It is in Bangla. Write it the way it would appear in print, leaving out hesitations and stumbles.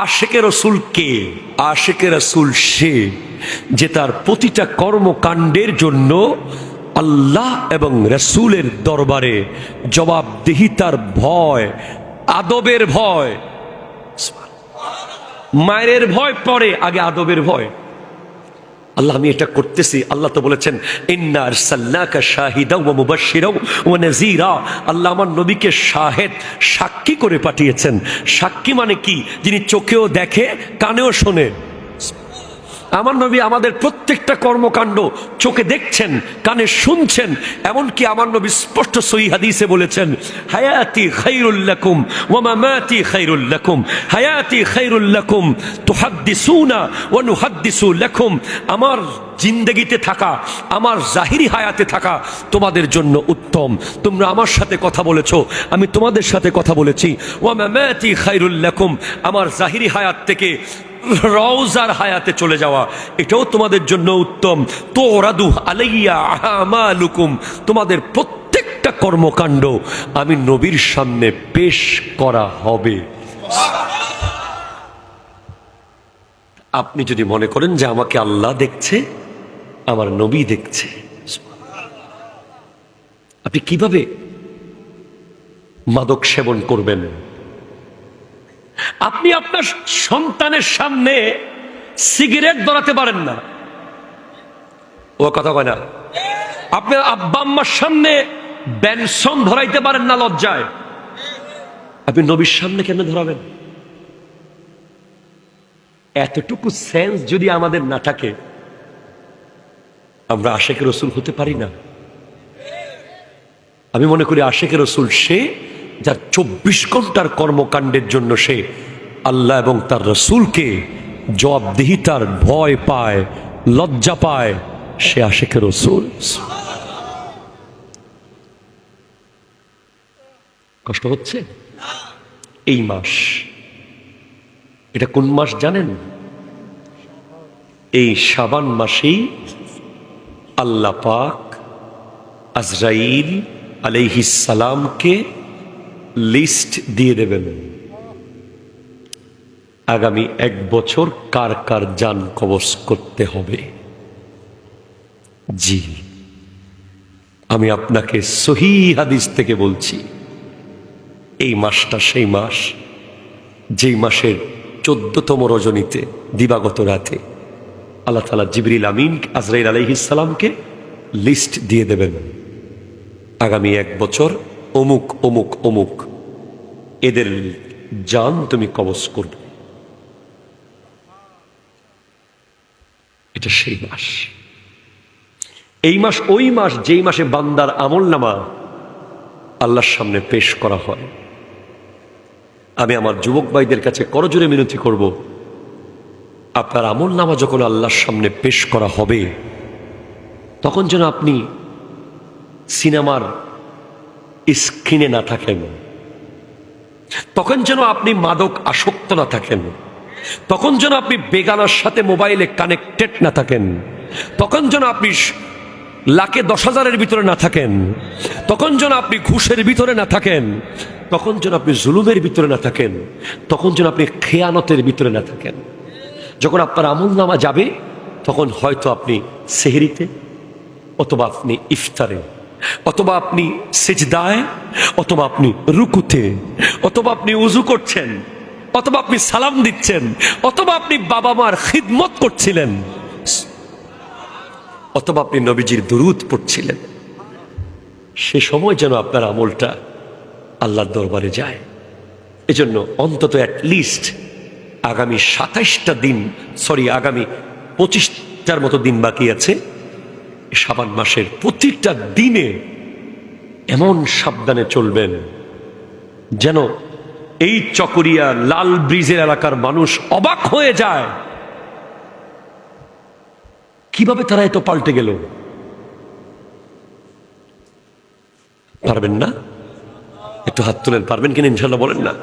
আশিকে রসুল কে? আশিকে রসুল সে যে তার প্রতিটা কর্মকাণ্ডের জন্য আল্লাহ এবং রসুলের দরবারে জবাবদিহিতার ভয়, আদবের ভয়। মায়ের ভয় পরে, আগে আদবের ভয়। আল্লাহ আমি এটা করতেছি, আল্লাহ তো বলেছেন ইন্না আরসালনাকা শাহিদাও ওয়া মুবাশশিরাও ওয়া নাযীরা। আল্লাহ আমার নবীকে শাহেদ, সাক্ষী করে পাঠিয়েছেন। সাক্ষী মানে কি? যিনি চোখেও দেখে, কানেও শোনে। আমার নবী আমাদের প্রত্যেকটা কর্মকাণ্ড চোখে দেখছেন, কানে শুনছেন। এমনকি আমার নবী স্পষ্ট সহিহ হাদিসে বলেছেন হায়াতি খায়রুল লাকুম ওয়া মামাতি খায়রুল লাকুম, হায়াতি খায়রুল লাকুম তুহাদ্দিসুনা ওয়া নুহাদ্দিসু লাকুম। আমার জিন্দেগিতে থাকা, আমার জাহিরি হায়াতে থাকা তোমাদের জন্য উত্তম। তোমরা আমার সাথে কথা বলেছো, আমি তোমাদের সাথে কথা বলেছি। ওয়া মামাতি খায়রুল লাকুম, আমার জাহিরি হায়াত থেকে রওজার হায়াতে চলে যাওয়া, এটাও তোমাদের জন্য উত্তম। তুরাদু আলাইয়া আমালুকুম, তোমাদের প্রত্যেকটা কর্মকাণ্ড আমি নবীর সামনে পেশ করা হবে। আপনি যদি মনে করেন যে আমাকে আল্লাহ দেখছে, আমার নবী দেখছে, আপনি কিভাবে মাদক সেবন করবেন? আপনি আপনার সন্তানের সামনে সিগারেট ধরাতে পারেন না, ও কথা কয় না। আপনার আব্বা আম্মার সামনে বেনসন ধরাইতে পারেন না লজ্জায়, আপনি নবীর সামনে কেন ধরাবেন? এতটুকু সেন্স যদি আমাদের না থাকে, আমরা আশিকে রসুল হতে পারি না। আমি মনে করি আশিকে রসুল সে যার 24 ঘন্টার কর্মকাণ্ডের জন্য সে আল্লাহ এবং তার রসুলকে জবাবদিহিতার ভয় পায়, লজ্জা পায়, সে আশিকে রসুল। কষ্ট হচ্ছে? এই মাস, এটা কোন মাস জানেন? এই শাবান মাসেই আল্লাহ পাক আজরাইল আলাইহিস সালামকে লিস্ট দিয়ে দেবেন আগামী 1 বছর কার কার জান কবজ করতে হবে। জি, আমি আপনাকে সহিহ হাদিস থেকে বলছি, এই মাসটা সেই মাস যেই মাসের 14তম রজনীতে দিবাগত রাতে আল্লাহ তাআলা জিবরিল আমিন আজরাইল আলাইহিস সালামকে লিস্ট দিয়ে দেবেন আগামী 1 বছর অমুক অমুক অমুক এদের জান তুমি কবজ করবে। এটা সেই মাস। এই মাস ওই মাস যেই মাসে বান্দার আমলনামা আল্লাহর সামনে পেশ করা হয়। আমি আমার যুবক ভাইদের কাছে করজোরে মিনতি করব, আপনার আমলনামা যখন আল্লাহর সামনে পেশ করা হবে, তখন যেন আপনি সিনেমার স্ক্রিনে না থাকেন, তখন যেন আপনি মাদক আসক্ত না থাকেন, তখন যেন আপনি বেগানার সাথে মোবাইলে কানেক্টেড না থাকেন, তখন যেন আপনি লাখে 10,000-এর ভিতরে না থাকেন, তখন যেন আপনি ঘুষের ভিতরে না থাকেন, তখন যেন আপনি জুলুমের ভিতরে না থাকেন, তখন যেন আপনি খেয়ানতের ভিতরে না থাকেন। যখন আপনার আমলনামা যাবে, তখন হয়তো আপনি সেহরিতে, অথবা আপনি ইফতারে, অথবা আপনি সিজদায়, অথবা আপনি রুকুতে, অথবা আপনি উযু করছেন, অথবা আপনি সালাম দিচ্ছেন, অথবা আপনি বাবা মার খিদমত করছিলেন, অথবা আপনি নবীজির দুরূদ পড়ছিলেন। সে সময় যেন আপনার আমলটা আল্লাহর দরবারে যায়। এজন্য অন্তত অ্যাটলিস্ট আগামী 27টা দিন, আগামী 25টার মতো দিন বাকি আছে শাবান মাসের, প্রতিটা দিনে এমন সাবধানে চলবেন যেন এই চকরিয়া লাল ব্রিজের এলাকার মানুষ অবাক হয়ে যায়, কিভাবে তারা এত পাল্টে গেল। পারবেন না? একটু হাত তুলেন, পারবেন কিনা ইনশাল্লাহ বলেন না।